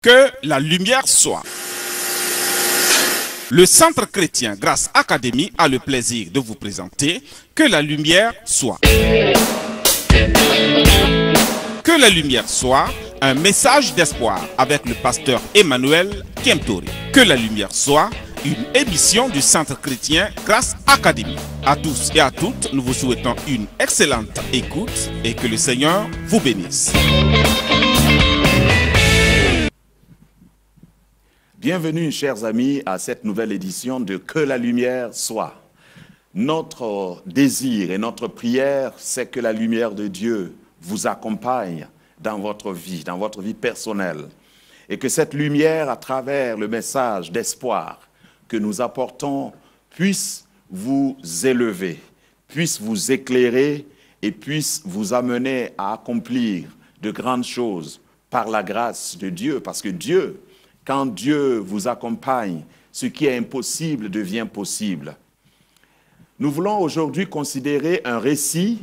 Que la lumière soit. Le Centre chrétien Grâce Académie a le plaisir de vous présenter Que la lumière soit. Que la lumière soit, un message d'espoir avec le pasteur Emmanuel Kemtori. Que la lumière soit, une émission du Centre chrétien Grâce Académie. À tous et à toutes, nous vous souhaitons une excellente écoute et que le Seigneur vous bénisse. Bienvenue, chers amis, à cette nouvelle édition de Que la lumière soit. Notre désir et notre prière, c'est que la lumière de Dieu vous accompagne dans votre vie personnelle. Et que cette lumière, à travers le message d'espoir que nous apportons, puisse vous élever, puisse vous éclairer et puisse vous amener à accomplir de grandes choses par la grâce de Dieu. Parce que Dieu, quand Dieu vous accompagne, ce qui est impossible devient possible. Nous voulons aujourd'hui considérer un récit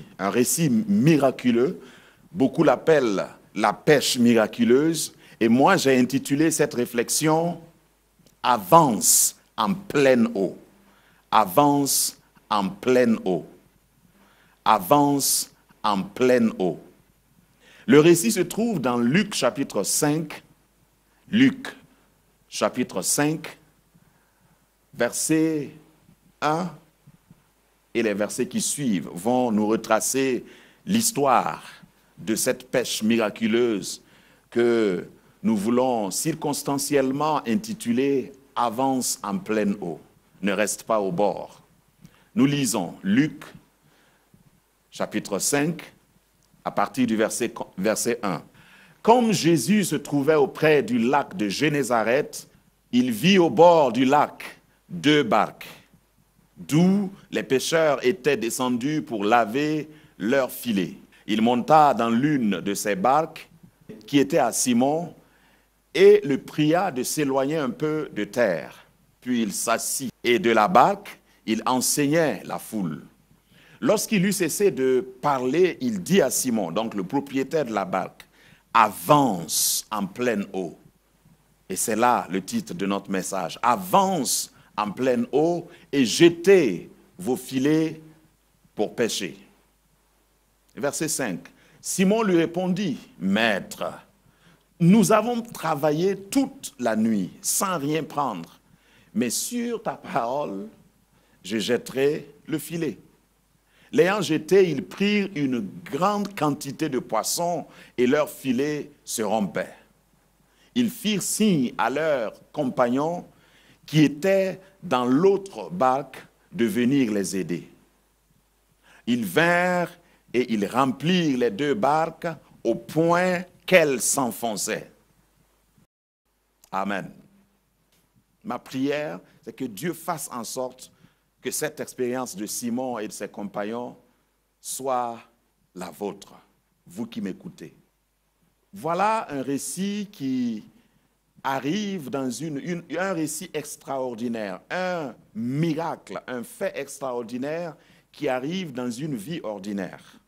miraculeux. Beaucoup l'appellent la pêche miraculeuse. Et moi, j'ai intitulé cette réflexion « Avance en pleine eau ». Avance en pleine eau. Avance en pleine eau. Le récit se trouve dans Luc chapitre 5. Luc chapitre 5, verset 1 et les versets qui suivent vont nous retracer l'histoire de cette pêche miraculeuse que nous voulons circonstanciellement intituler « Avance en pleine eau ». Ne reste pas au bord. Nous lisons Luc chapitre 5 à partir du verset 1. Comme Jésus se trouvait auprès du lac de Génézareth, il vit au bord du lac 2 barques, d'où les pêcheurs étaient descendus pour laver leurs filets. Il monta dans l'une de ces barques, qui était à Simon, et le pria de s'éloigner un peu de terre. Puis il s'assit, et de la barque, il enseignait la foule. Lorsqu'il eut cessé de parler, il dit à Simon, donc le propriétaire de la barque, « Avance en pleine eau ». Et c'est là le titre de notre message. « Avance en pleine eau et jetez vos filets pour pêcher ». Verset 5. Simon lui répondit, « Maître, nous avons travaillé toute la nuit sans rien prendre, mais sur ta parole, je jetterai le filet. » L'ayant jeté, ils prirent une grande quantité de poissons et leurs filets se rompaient. Ils firent signe à leurs compagnons qui étaient dans l'autre barque de venir les aider. Ils vinrent et ils remplirent les 2 barques au point qu'elles s'enfonçaient. Amen. Ma prière, c'est que Dieu fasse en sorte que cette expérience de Simon et de ses compagnons soit la vôtre, vous qui m'écoutez. Voilà un récit qui arrive dans un récit extraordinaire, un miracle, un fait extraordinaire qui arrive dans une vie ordinaire.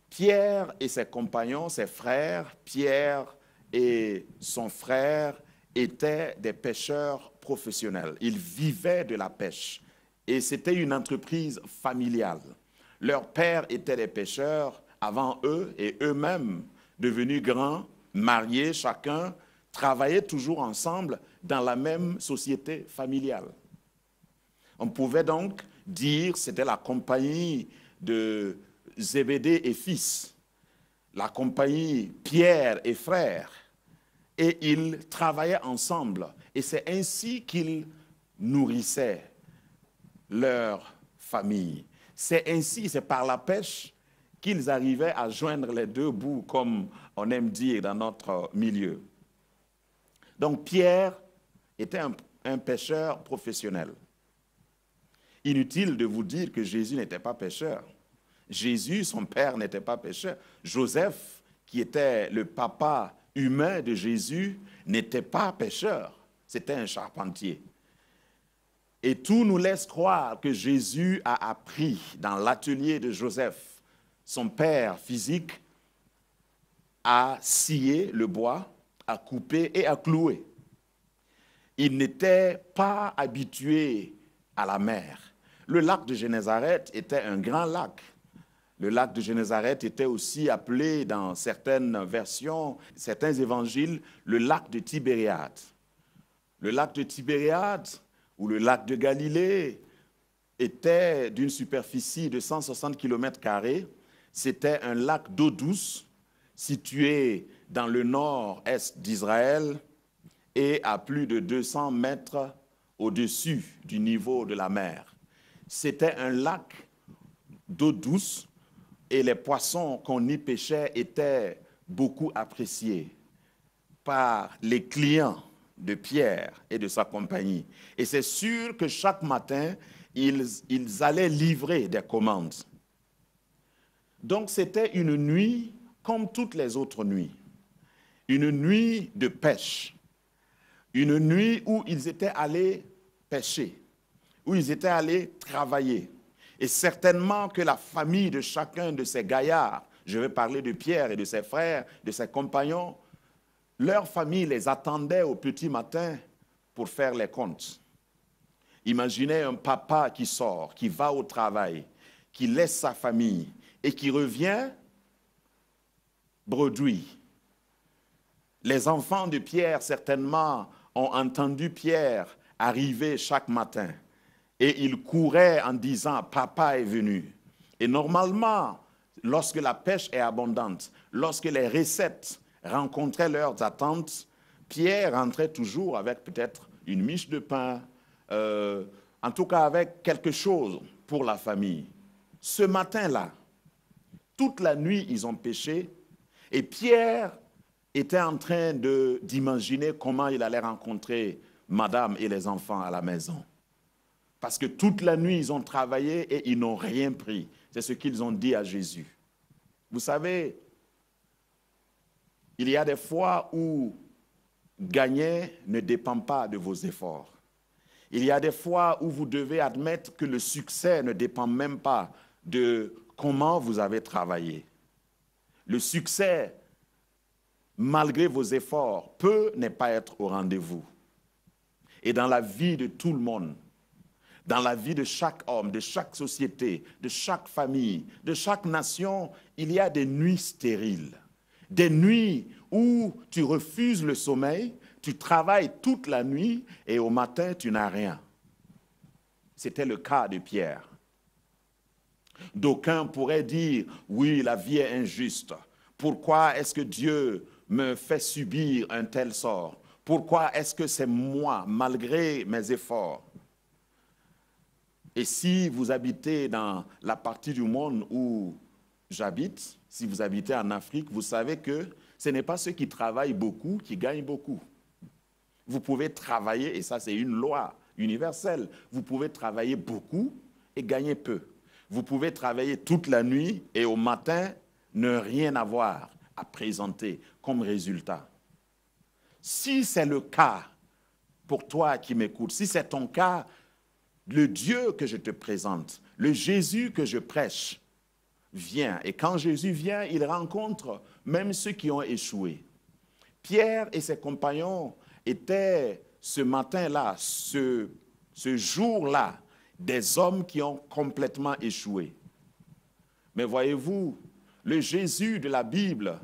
Pierre et ses compagnons, ses frères, Pierre et son frère étaient des pêcheurs professionnels. Ils vivaient de la pêche et c'était une entreprise familiale. Leurs pères étaient des pêcheurs avant eux et eux-mêmes, devenus grands, mariés, chacun travaillait toujours ensemble dans la même société familiale. On pouvait donc dire que c'était la compagnie de Zébédée et fils, la compagnie Pierre et frères, et ils travaillaient ensemble. Et c'est ainsi qu'ils nourrissaient leur famille. C'est ainsi, c'est par la pêche qu'ils arrivaient à joindre les 2 bouts, comme on aime dire dans notre milieu. Donc Pierre était un pêcheur professionnel. Inutile de vous dire que Jésus n'était pas pêcheur. Jésus, son père, n'était pas pêcheur. Joseph, qui était le papa humain de Jésus, n'était pas pêcheur. C'était un charpentier. Et tout nous laisse croire que Jésus a appris dans l'atelier de Joseph, son père physique, à scier le bois, à couper et à clouer. Ils n'étaient pas habitués à la mer. Le lac de Génézareth était un grand lac. Le lac de Génézareth était aussi appelé dans certaines versions, certains évangiles, le lac de Tibériade. Le lac de Tibériade ou le lac de Galilée était d'une superficie de 160 km². C'était un lac d'eau douce situé dans le nord-est d'Israël et à plus de 200 mètres au-dessus du niveau de la mer. C'était un lac d'eau douce et les poissons qu'on y pêchait étaient beaucoup appréciés par les clients de Pierre et de sa compagnie. Et c'est sûr que chaque matin, ils allaient livrer des commandes. Donc c'était une nuit comme toutes les autres nuits. Une nuit de pêche. Une nuit où ils étaient allés pêcher, où ils étaient allés travailler. Et certainement que la famille de chacun de ces gaillards, je vais parler de Pierre et de ses frères, de ses compagnons, leur famille les attendait au petit matin pour faire les comptes. Imaginez un papa qui sort, qui va au travail, qui laisse sa famille et qui revient bredouille. Les enfants de Pierre, certainement, ont entendu Pierre arriver chaque matin. Et ils couraient en disant, papa est venu. Et normalement, lorsque la pêche est abondante, lorsque les recettes rencontraient leurs attentes, Pierre rentrait toujours avec peut-être une miche de pain, en tout cas avec quelque chose pour la famille. Ce matin-là, toute la nuit, ils ont pêché et Pierre était en train d'imaginer comment il allait rencontrer madame et les enfants à la maison. Parce que toute la nuit, ils ont travaillé et ils n'ont rien pris. C'est ce qu'ils ont dit à Jésus. Vous savez, il y a des fois où gagner ne dépend pas de vos efforts. Il y a des fois où vous devez admettre que le succès ne dépend même pas de comment vous avez travaillé. Le succès, malgré vos efforts, peut ne pas être au rendez-vous. Et dans la vie de tout le monde, dans la vie de chaque homme, de chaque société, de chaque famille, de chaque nation, il y a des nuits stériles. Des nuits où tu refuses le sommeil, tu travailles toute la nuit et au matin, tu n'as rien. C'était le cas de Pierre. D'aucuns pourraient dire, oui, la vie est injuste. Pourquoi est-ce que Dieu me fait subir un tel sort? Pourquoi est-ce que c'est moi, malgré mes efforts? Et si vous habitez dans la partie du monde où j'habite, si vous habitez en Afrique, vous savez que ce n'est pas ceux qui travaillent beaucoup qui gagnent beaucoup. Vous pouvez travailler, et ça c'est une loi universelle, vous pouvez travailler beaucoup et gagner peu. Vous pouvez travailler toute la nuit et au matin ne rien avoir à présenter comme résultat. Si c'est le cas pour toi qui m'écoutes, si c'est ton cas, le Dieu que je te présente, le Jésus que je prêche, vient. Et quand Jésus vient, il rencontre même ceux qui ont échoué. Pierre et ses compagnons étaient ce matin-là, ce jour-là, des hommes qui ont complètement échoué. Mais voyez-vous, le Jésus de la Bible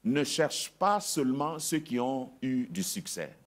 ne cherche pas seulement ceux qui ont eu du succès.